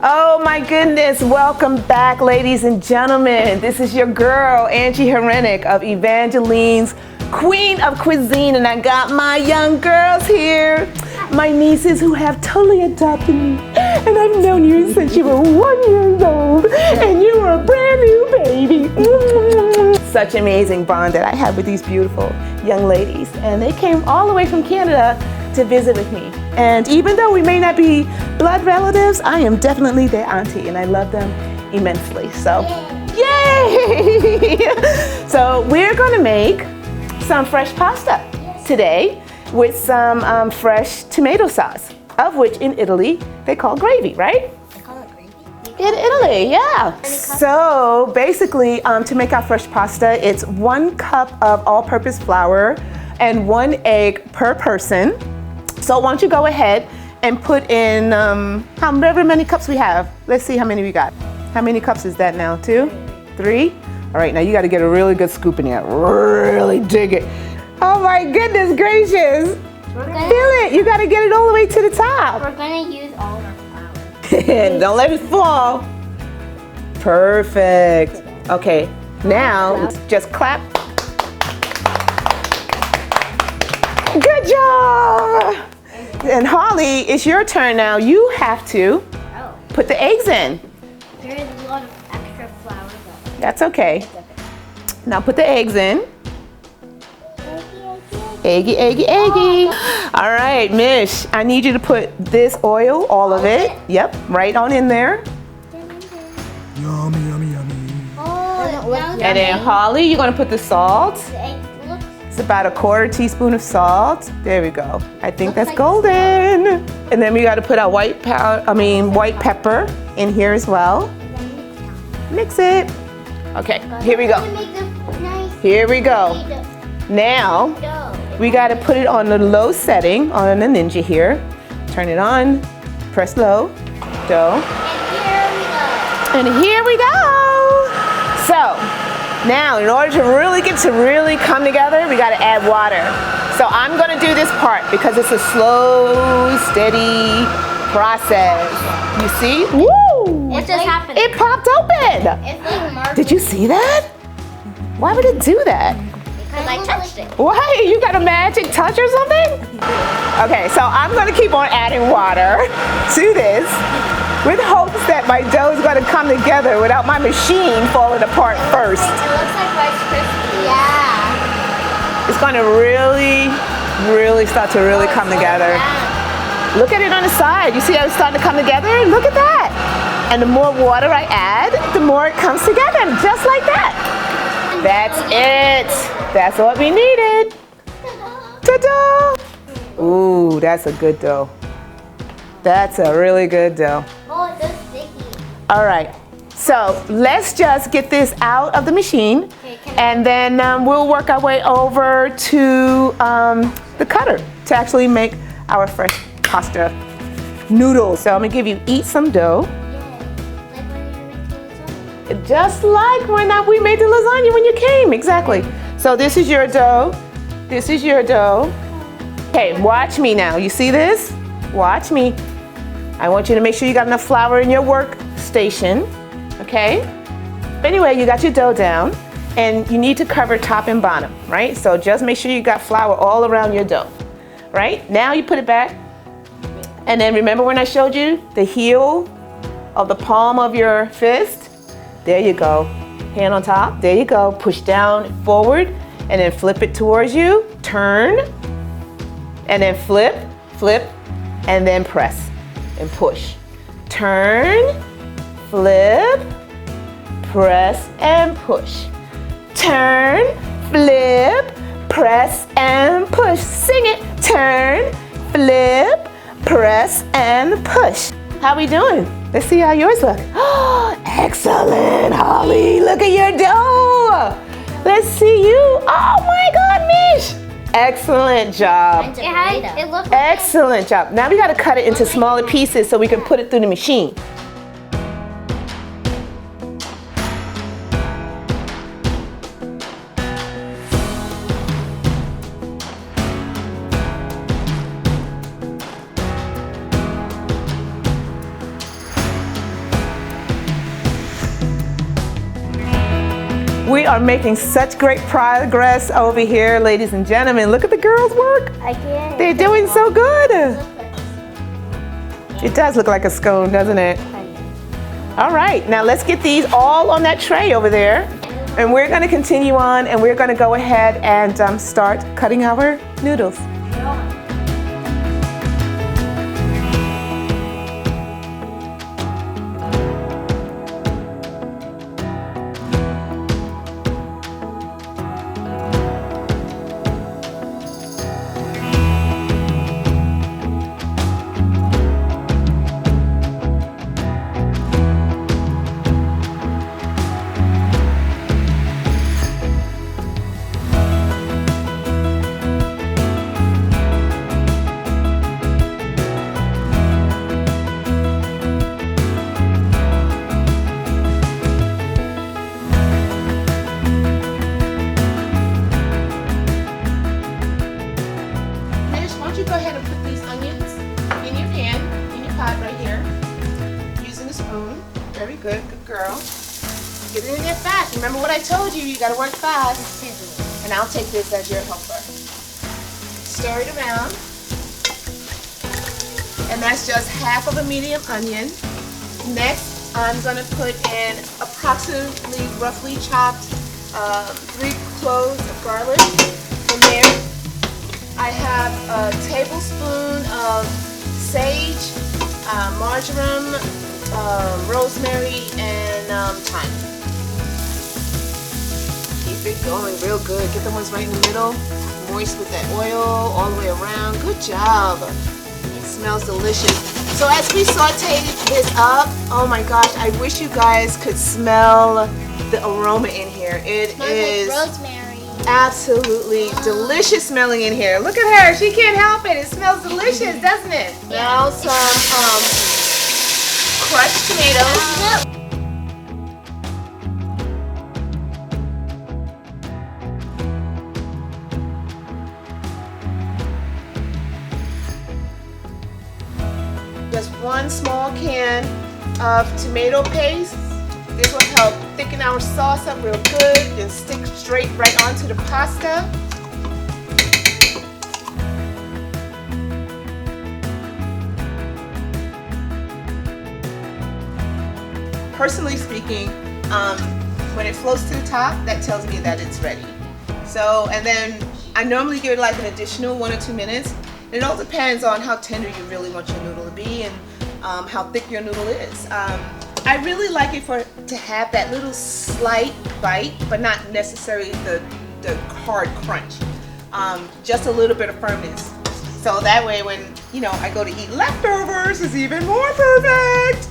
Oh my goodness, welcome back ladies and gentlemen. This is your girl, Angie Herenick of Evangeline's Queen of Cuisine, and I got my young girls here. My nieces who have totally adopted me, and I've known you since you were 1 year old, and you were a brand new baby. Such an amazing bond that I have with these beautiful young ladies, and they came all the way from Canada to visit with me. And even though we may not be blood relatives, I am definitely their auntie, and I love them immensely. So, yay! So we're gonna make some fresh pasta today with some fresh tomato sauce, of which in Italy they call gravy, right? They call it gravy? In Italy, yeah. So basically, to make our fresh pasta, it's 1 cup of all-purpose flour and 1 egg per person. So why don't you go ahead and put in however many cups we have. Let's see how many we got. How many cups is that now? 2? 3? All right, now you got to get a really good scoop in there. Really dig it. Oh my goodness gracious. Feel it. You got to get it all the way to the top. We're going to use all of our flour. Don't let it fall. Perfect. Okay, now just clap. Good job. And Holly, it's your turn now. You have to put the eggs in. There is a lot of extra flour though. That's okay. Now put the eggs in. Eggy, eggy, eggy. All right, Mish, I need you to put this oil, all of it. Yep, right on in there. Yummy, yummy, yummy. Oh, And then Holly, you're gonna put the salt. the egg looks It's about a 1/4 teaspoon of salt. There we go. I think that's golden. And then we got to put our white pepper in here as well. Mix it. Okay, here we go. Here we go. Now we got to put it on the low setting on the Ninja here. Turn it on. Press low. Dough. And here we go. So. Now, in order to really come together, we got to add water. So I'm going to do this part because it's a slow, steady process. You see? Woo! What just happened? It popped open. It's like marble. Did you see that? Why would it do that? Because I touched it. Why? You got a magic touch or something? Okay, so I'm going to keep on adding water to this with hopes that my dough is going to come together without my machine falling apart first. It looks like Rice Krispies. Yeah. It's going to really start to come together. Look at it on the side. You see how it's starting to come together? Look at that. And the more water I add, the more it comes together, just like that. That's it. That's what we needed. Ta-da! Ooh, that's a good dough. That's a really good dough. Oh, it's so sticky. All right, so let's just get this out of the machine, Okay, and then we'll work our way over to the cutter to actually make our fresh pasta noodles. So I'm gonna give you eat some dough. Just like when we made the lasagna when you came, exactly. So this is your dough. This is your dough. Okay, watch me now. You see this? Watch me. I want you to make sure you got enough flour in your workstation, okay? Anyway, you got your dough down, and you need to cover top and bottom, right? So just make sure you got flour all around your dough, right? Now you put it back, and then remember when I showed you the heel of the palm of your fist? There you go. Hand on top, there you go. Push down, forward, and then flip it towards you. Turn, and then flip, and then press. And push. Turn, flip, press, and push. Turn, flip, press, and push. Sing it. Turn, flip, press, and push. How we doing? Let's see how yours look. Oh, excellent, Holly. Look at your dough. Let's see you. Oh my God, Mish. Excellent job. It looks Excellent job. Now we got to cut it into smaller pieces so we can put it through the machine. We are making such great progress over here, ladies and gentlemen. Look at the girls' work. I can't. They're doing so good. It does look like a scone, doesn't it? All right, now let's get these all on that tray over there. And we're gonna continue on and we're gonna go ahead and start cutting our noodles. Go ahead and put these onions in your pan, in your pot right here, using a spoon. Very good, good girl. Get it in there fast. Remember what I told you, you gotta work fast. And I'll take this as your helper. Stir it around. And that's just half of a medium onion. Next, I'm gonna put in approximately roughly chopped 3 cloves of garlic in there. I have a tablespoon of sage, marjoram, rosemary, and thyme. Keep it going real good. Get the ones right in the middle, moist with that oil all the way around. Good job. It smells delicious. So as we saute this up, oh my gosh, I wish you guys could smell the aroma in here. It is like rosemary. Absolutely delicious smelling in here. Look at her. She can't help it. It smells delicious, doesn't it? Now some crushed tomatoes. Just 1 small can of tomato paste. This will help thicken our sauce up real good and stick straight right onto the pasta. Personally speaking, when it floats to the top, that tells me that it's ready. So, and then I normally give it like an additional 1 or 2 minutes. It all depends on how tender you really want your noodle to be and how thick your noodle is. I really like it to have that little slight bite, but not necessarily the hard crunch. Just a little bit of firmness. So that way when, you know, I go to eat leftovers, it's even more perfect.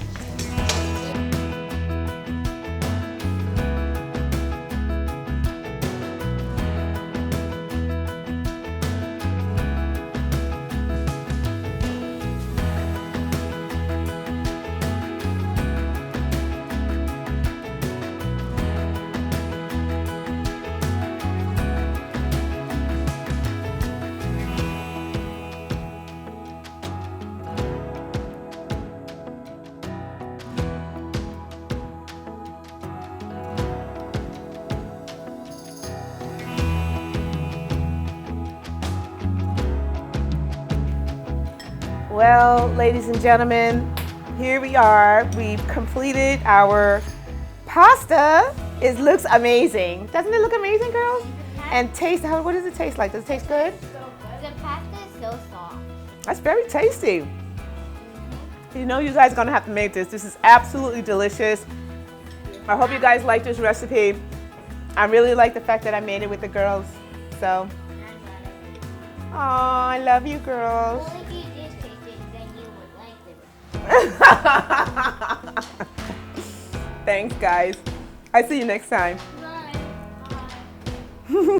Well, ladies and gentlemen, here we are. We've completed our pasta. It looks amazing. Doesn't it look amazing, girls? And taste, what does it taste like? Does it taste good? The pasta is so soft. That's very tasty. You know you guys are gonna have to make this. This is absolutely delicious. I hope you guys like this recipe. I really like the fact that I made it with the girls. So, oh, I love you girls. Well, if you did taste it, then you would like it. Thanks, guys. I see you next time. Bye.